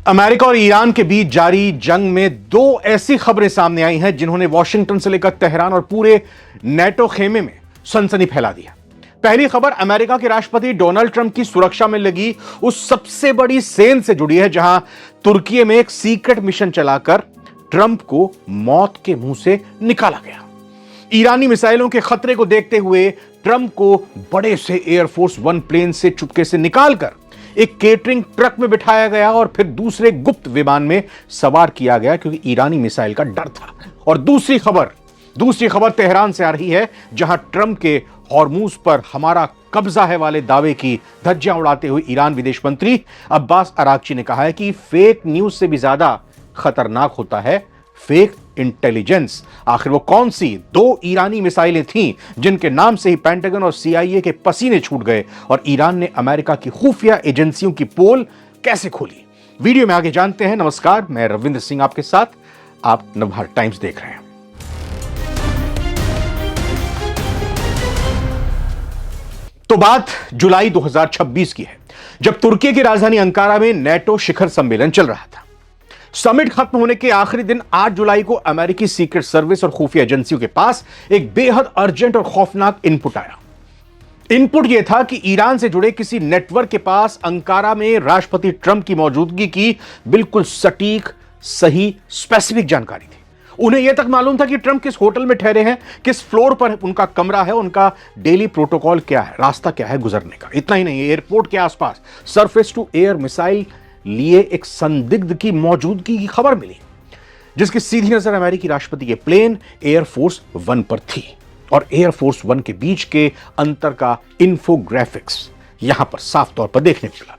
America और Iran के बीच जारी जंग में दो ऐसी खबरें सामने आई हैं जिन्होंने वॉशिंगटन से लेकर तेहरान और पूरे नेटो खेमे में सनसनी फैला दी है। पहली खबर अमेरिका के राष्ट्रपति डोनाल्ड ट्रंप की सुरक्षा में लगी उस सबसे बड़ी सेन से जुड़ी है जहां तुर्की में एक सीक्रेट मिशन चलाकर ट्रंप को मौत के मुंह से निकाला गया। ईरानी मिसाइलों के खतरे को देखते हुए ट्रंप को बड़े से एयरफोर्स वन प्लेन से चुपके से निकालकर एक केटरिंग ट्रक में बिठाया गया और फिर दूसरे गुप्त विमान में सवार किया गया क्योंकि ईरानी मिसाइल का डर था। और दूसरी खबर तेहरान से आ रही है जहां ट्रंप के हॉर्मूज पर हमारा कब्जा है वाले दावे की धज्जियां उड़ाते हुए ईरान विदेश मंत्री अब्बास अरागची ने कहा है कि फेक न्यूज से भी ज्यादा खतरनाक होता है फेक इंटेलिजेंस। आखिर वो कौन सी दो ईरानी मिसाइलें थीं जिनके नाम से ही पेंटागन और सीआईए के पसीने छूट गए और ईरान ने अमेरिका की खुफिया एजेंसियों की पोल कैसे खोली? वीडियो में आगे जानते हैं। नमस्कार, मैं रविंद्र सिंह आपके साथ। आप नवभारत टाइम्स देख रहे हैं। तो बात जुलाई 2026 की है जब तुर्की की राजधानी अंकारा में नेटो शिखर सम्मेलन चल रहा था। समिट खत्म होने के आखिरी दिन 8 जुलाई को अमेरिकी सीक्रेट सर्विस और खुफिया एजेंसियों के पास एक बेहद अर्जेंट और खौफनाक इनपुट आया। इनपुट यह था कि ईरान से जुड़े किसी नेटवर्क के पास अंकारा में राष्ट्रपति ट्रंप की मौजूदगी की बिल्कुल सटीक, सही, स्पेसिफिक जानकारी थी। उन्हें यह तक मालूम था कि ट्रंप किस होटल में ठहरे हैं, किस फ्लोर पर उनका कमरा है, उनका डेली प्रोटोकॉल क्या है, रास्ता क्या है गुजरने का। इतना ही नहीं, एयरपोर्ट के आसपास सरफेस टू एयर मिसाइल लिए एक संदिग्ध की मौजूदगी की खबर मिली जिसकी सीधी नजर अमेरिकी राष्ट्रपति के प्लेन एयरफोर्स वन पर थी और एयरफोर्स वन के बीच के अंतर का इंफोग्राफिक्स यहां पर साफ तौर पर देखने को मिला।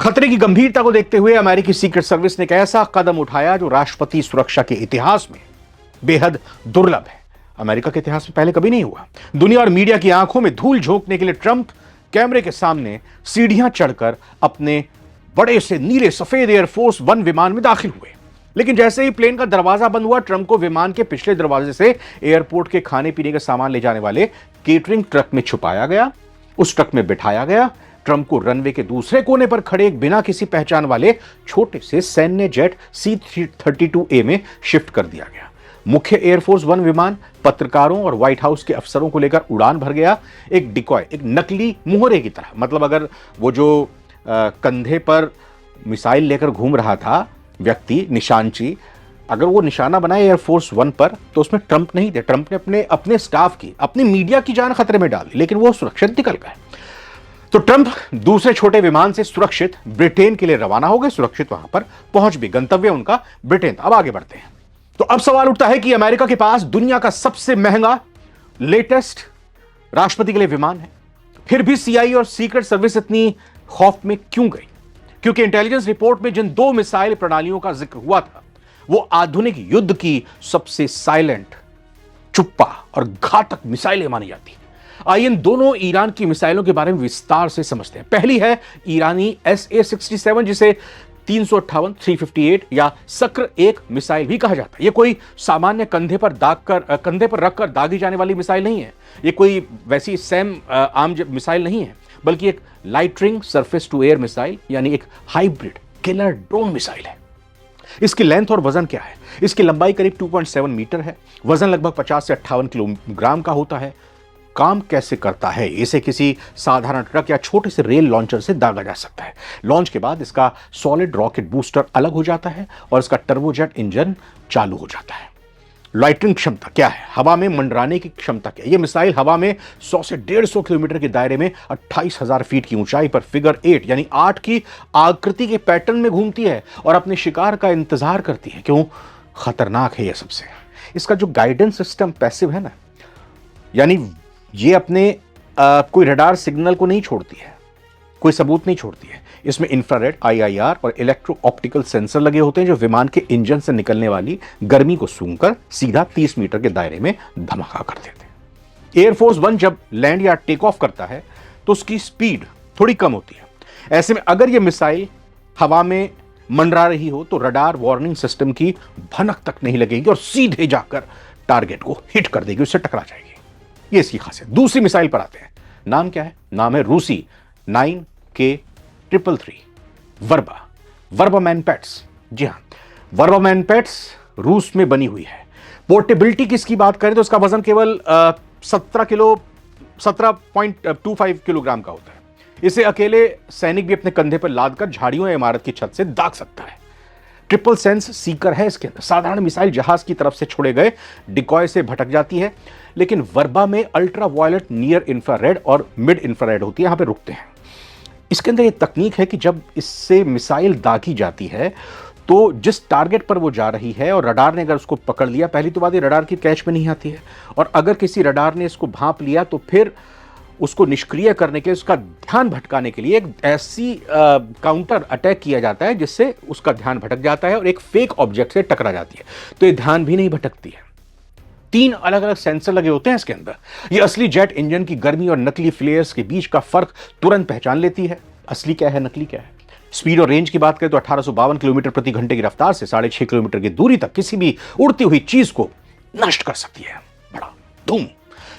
खतरे की गंभीरता को देखते हुए अमेरिकी सीक्रेट सर्विस ने एक ऐसा कदम उठाया जो राष्ट्रपति सुरक्षा के इतिहास में बेहद दुर्लभ है। अमेरिका के इतिहास में पहले कभी नहीं हुआ। दुनिया और मीडिया की आंखों में धूल झोंकने के लिए ट्रंप कैमरे के सामने सीढ़ियां चढ़कर अपने बड़े से नीले सफेद एयरफोर्स वन विमान में दाखिल हुए। लेकिन जैसे ही प्लेन का दरवाजा बंद हुआ, ट्रंप को विमान के पिछले दरवाजे से एयरपोर्ट के खाने पीने के सामान ले जाने वाले केटरिंग ट्रक में छुपाया गया। उस ट्रक में बिठाया गया। ट्रंप को रनवे के दूसरे कोने पर खड़े एक बिना किसी पहचान वाले छोटे से सैन्य जेट C-32A में शिफ्ट कर दिया गया। मुख्य एयरफोर्स वन विमान पत्रकारों और व्हाइट हाउस के अफसरों को लेकर उड़ान भर गया। एक डिकॉय, एक नकली मुहरे की तरह। मतलब अगर वो जो कंधे पर मिसाइल लेकर घूम रहा था व्यक्ति, निशानची, अगर वो निशाना बनाए एयरफोर्स वन पर तो उसमें ट्रंप नहीं थे। ट्रंप ने अपने स्टाफ की, अपनी मीडिया की जान खतरे में डाल दी, लेकिन वो सुरक्षित निकल गए। तो ट्रंप दूसरे छोटे विमान से सुरक्षित ब्रिटेन के लिए रवाना हो गए। सुरक्षित वहां पर पहुंच भी, गंतव्य उनका ब्रिटेन था। अब आगे बढ़ते हैं। तो अब सवाल उठता है कि अमेरिका के पास दुनिया का सबसे महंगा लेटेस्ट राष्ट्रपति के लिए विमान है, फिर भी सीआईए और सीक्रेट सर्विस इतनी खौफ में क्यों गई? क्योंकि इंटेलिजेंस रिपोर्ट में जिन दो मिसाइल प्रणालियों का जिक्र हुआ था वो आधुनिक युद्ध की सबसे साइलेंट, चुप्पा और घातक मिसाइलें मानी जाती हैं। आइए इन दोनों ईरान की मिसाइलों के बारे में विस्तार से समझते हैं। पहली है ईरानी SA-67 जिसे 358 या सक्र एक मिसाइल भी कहा जाता है। यह कोई सामान्य कंधे पर रखकर दागी जाने वाली मिसाइल नहीं है। यह कोई वैसी सैम आर्म मिसाइल नहीं है, बल्कि एक loitering surface to air missile यानी एक हाइब्रिड किलर ड्रोन मिसाइल है। इसकी लेंथ और वजन क्या है? इसकी लंबाई करीब 2.7 मीटर है। वजन लगभग 50 से 58 किलोग्राम का होता है। काम कैसे करता है? इसे किसी साधारण ट्रक या छोटे से रेल लॉन्चर से दागा जा सकता है। लॉन्च के बाद इसका सॉलिड रॉकेट बूस्टर अलग हो जाता है और इसका टर्बोजेट इंजन चालू हो जाता है। लाइटरिंग क्षमता क्या है? हवा में मंडराने की क्षमता क्या है? यह मिसाइल हवा में 100 से 150 किलोमीटर के दायरे में 28,000 फीट की ऊंचाई पर फिगर 8 यानी 8 की आकृति के पैटर्न में घूमती है और अपने शिकार का इंतजार करती है। क्यों खतरनाक है यह? सबसे इसका जो गाइडेंस सिस्टम पैसिव है ना, यानी ये अपने कोई रडार सिग्नल को नहीं छोड़ती है, कोई सबूत नहीं छोड़ती है। इसमें इंफ्रारेड, IIR और इलेक्ट्रो ऑप्टिकल सेंसर लगे होते हैं जो विमान के इंजन से निकलने वाली गर्मी को सूंघकर सीधा 30 मीटर के दायरे में धमाका कर देते हैं। एयरफोर्स वन जब लैंड या टेक ऑफ करता है तो उसकी स्पीड थोड़ी कम होती है। ऐसे में अगर यह मिसाइल हवा में मंडरा रही हो तो रडार वार्निंग सिस्टम की भनक तक नहीं लगेगी और सीधे जाकर टारगेट को हिट कर देगी, उससे टकरा जाएगी। ये इसकी खासियत। दूसरी मिसाइल पर आते हैं। नाम क्या है? नाम है रूसी 9K333 Verba. Verba MANPADS. जी हाँ, वर्बामैन पेट्स रूस में बनी हुई है। पोर्टेबिलिटी की इसकी बात करें तो इसका वजन केवल 17.25 किलोग्राम का होता है। इसे अकेले सैनिक भी अपने कंधे पर लादकर झाड़ियों या इमारत की छत से दाग सकता है। ट्रिपल सेंस सीकर है इसके अंदर। साधारण मिसाइल जहाज की तरफ से छोड़े गए डिकॉय से भटक जाती है, लेकिन वर्बा में अल्ट्रा वायलेट, नियर इंफ्रारेड और मिड इंफ्रारेड होती है, यहां पे रुकते हैं। इसके अंदर एक तकनीक है कि जब इससे मिसाइल दागी जाती है तो जिस टारगेट पर वो जा रही है और रडार ने अगर उसको पकड़ लिया, पहली तो बात ये रडार की कैच में नहीं आती है, और अगर किसी रडार ने इसको भांप लिया तो फिर उसको निष्क्रिय करने के, उसका ध्यान भटकाने के लिए एक ऐसी काउंटर अटैक किया जाता है जिससे उसका ध्यान भटक जाता है और एक फेक ऑब्जेक्ट से टकरा जाती है, तो ये ध्यान भी नहीं भटकती है। 3 अलग अलग सेंसर लगे होते हैं इसके अंदर। ये असली जेट इंजन की गर्मी और नकली फ्लेयर्स के बीच का फर्क तुरंत पहचान लेती है, असली क्या है नकली क्या है। स्पीड और रेंज की बात करें तो 1852 किलोमीटर प्रति घंटे की रफ्तार से 6.5 किलोमीटर की दूरी तक किसी भी उड़ती हुई चीज को नष्ट कर सकती है। बड़ा धूम।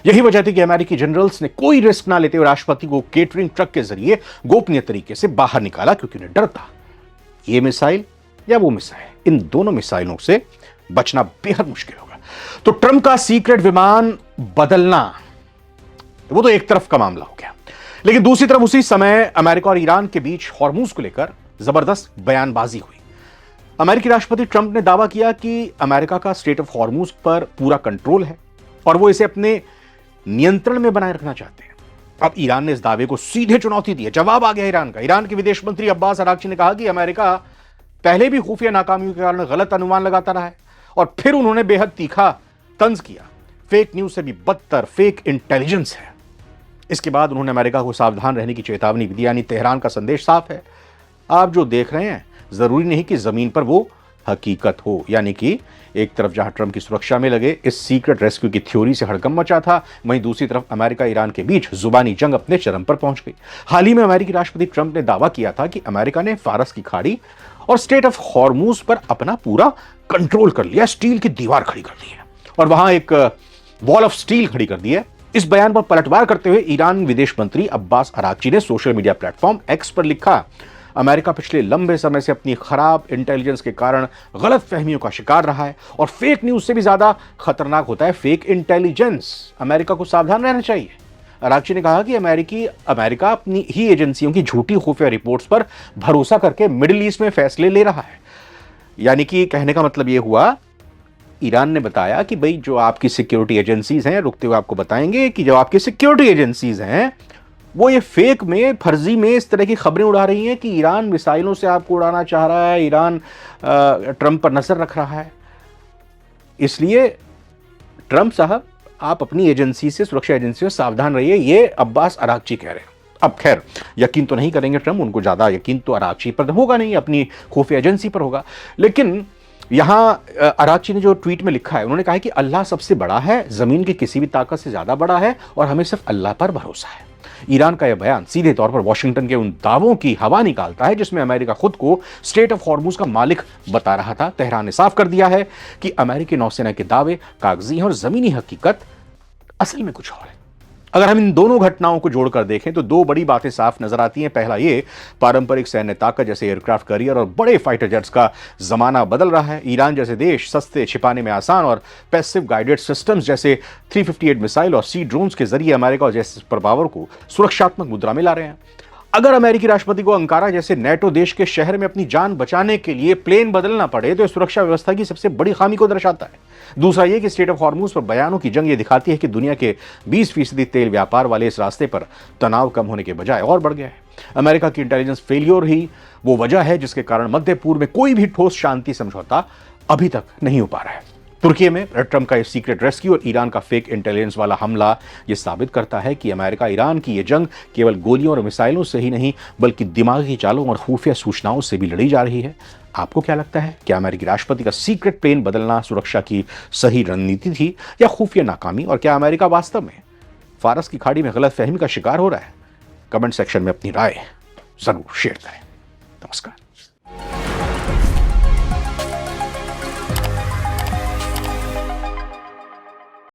यही वजह थी कि अमेरिकी जनरल्स ने कोई रिस्क ना लेते हुए राष्ट्रपति को केटरिंग ट्रक के जरिए गोपनीय तरीके से बाहर निकाला, क्योंकि उन्हें डर था ये मिसाइल या वो मिसाइल, इन दोनों मिसाइलों से बचना बेहद मुश्किल होगा। तो ट्रंप का सीक्रेट विमान बदलना, वो तो एक तरफ का मामला हो गया, लेकिन दूसरी तरफ उसी समय अमेरिका और ईरान के बीच हॉर्मूज को लेकर जबरदस्त बयानबाजी हुई। अमेरिकी राष्ट्रपति ट्रंप ने दावा किया कि अमेरिका का स्ट्रेट ऑफ हॉर्मूज पर पूरा कंट्रोल है और वो इसे अपने नियंत्रण में बनाए रखना चाहते हैं। अब ईरान ने इस दावे को सीधे चुनौती दी है। जवाब आ गया ईरान का। ईरान के विदेश मंत्री अब्बास अराक्ची ने कहा कि अमेरिका पहले भी खुफिया नाकामियों के कारण गलत अनुमान लगाता रहा है, और फिर उन्होंने बेहद तीखा तंज किया। फेक न्यूज से भी बदतर फेक इंटेलिजेंस है। इसके बाद उन्होंने अमेरिका को सावधान रहने की चेतावनी भी दी। यानी तेहरान का संदेश साफ है, आप जो देख रहे हैं जरूरी नहीं कि जमीन पर वो हकीकत हो। यानी कि एक तरफ जहां ट्रंप की सुरक्षा में लगे इस सीक्रेट रेस्क्यू की थ्योरी से हड़कंप मचा था, वहीं दूसरी तरफ अमेरिका ईरान के बीच जुबानी जंग अपने चरम पर पहुंच गई। हाल ही में अमेरिकी राष्ट्रपति ट्रंप ने दावा किया था कि अमेरिका ने फारस की खाड़ी और स्ट्रेट ऑफ हॉर्मूज पर अपना पूरा कंट्रोल कर लिया, स्टील की दीवार खड़ी कर दी है और वहां एक वॉल ऑफ स्टील खड़ी कर दी है। इस बयान पर पलटवार करते हुए ईरान विदेश मंत्री अब्बास अराक्ची ने सोशल मीडिया प्लेटफॉर्म एक्स पर लिखा, अमेरिका पिछले लंबे समय से अपनी खराब इंटेलिजेंस के कारण गलत फहमियों का शिकार रहा है, और फेक न्यूज से भी ज्यादा खतरनाक होता है फेक इंटेलिजेंस। अमेरिका को सावधान रहना चाहिए। अराक्ची ने कहा कि अमेरिका अपनी ही एजेंसियों की झूठी खुफिया रिपोर्ट्स पर भरोसा करके मिडिल ईस्ट में फैसले ले रहा है। यानी कि कहने का मतलब यह हुआ, ईरान ने बताया कि भाई जो आपकी सिक्योरिटी एजेंसीज हैं, रुकते हुए आपको बताएंगे कि जो आपकी सिक्योरिटी एजेंसीज हैं वो ये फेक में, फर्जी में इस तरह की खबरें उड़ा रही हैं कि ईरान मिसाइलों से आपको उड़ाना चाह रहा है, ईरान ट्रंप पर नजर रख रहा है। इसलिए ट्रंप साहब आप अपनी एजेंसी से, सुरक्षा एजेंसी से सावधान रहिए, ये अब्बास अराक्ची कह रहे हैं। अब खैर यकीन तो नहीं करेंगे ट्रंप, उनको ज्यादा यकीन तो अराक्ची पर होगा नहीं, अपनी खुफिया एजेंसी पर होगा। लेकिन यहां अराक्ची ने जो ट्वीट में लिखा है, उन्होंने कहा है कि अल्लाह सबसे बड़ा है, जमीन की किसी भी ताकत से ज्यादा बड़ा है और हमें सिर्फ अल्लाह पर भरोसा है। ईरान का यह बयान सीधे तौर पर वॉशिंगटन के उन दावों की हवा निकालता है जिसमें अमेरिका खुद को स्ट्रेट ऑफ हॉर्मूज का मालिक बता रहा था। तेहरान ने साफ कर दिया है कि अमेरिकी नौसेना के दावे कागजी हैं और जमीनी हकीकत असल में कुछ और है। अगर हम इन दोनों घटनाओं को जोड़कर देखें तो 2 बड़ी बातें साफ नजर आती हैं। पहला ये, पारंपरिक सैन्य ताकत जैसे एयरक्राफ्ट कैरियर और बड़े फाइटर जेट्स का जमाना बदल रहा है। ईरान जैसे देश सस्ते, छिपाने में आसान और पैसिव गाइडेड सिस्टम्स जैसे 358 मिसाइल और सी ड्रोन्स के जरिए अमेरिका जैसे सुपर पावर को सुरक्षात्मक मुद्रा में ला रहे हैं। अगर अमेरिकी राष्ट्रपति को अंकारा जैसे नेटो देश के शहर में अपनी जान बचाने के लिए प्लेन बदलना पड़े तो सुरक्षा व्यवस्था की सबसे बड़ी खामी को दर्शाता है। दूसरा यह कि स्ट्रेट ऑफ हॉर्मूज पर बयानों की जंग ये दिखाती है कि दुनिया के 20% तेल व्यापार वाले इस रास्ते पर तनाव कम होने के बजाय और बढ़ गया है। अमेरिका की इंटेलिजेंस फेलियर ही वो वजह है जिसके कारण मध्य पूर्व में कोई भी ठोस शांति समझौता अभी तक नहीं हो पा रहा है। तुर्की में ट्रंप का सीक्रेट रेस्क्यू और ईरान का फेक इंटेलिजेंस वाला हमला यह साबित करता है कि अमेरिका ईरान की यह जंग केवल गोलियों और मिसाइलों से ही नहीं बल्कि दिमागी चालों और खुफिया सूचनाओं से भी लड़ी जा रही है। आपको क्या लगता है, क्या अमेरिकी राष्ट्रपति का सीक्रेट प्लेन बदलना सुरक्षा की सही रणनीति थी या खुफिया नाकामी, और क्या अमेरिका वास्तव में फारस की खाड़ी में गलत फहमी का शिकार हो रहा है? कमेंट सेक्शन में अपनी राय जरूर शेयर करें। नमस्कार।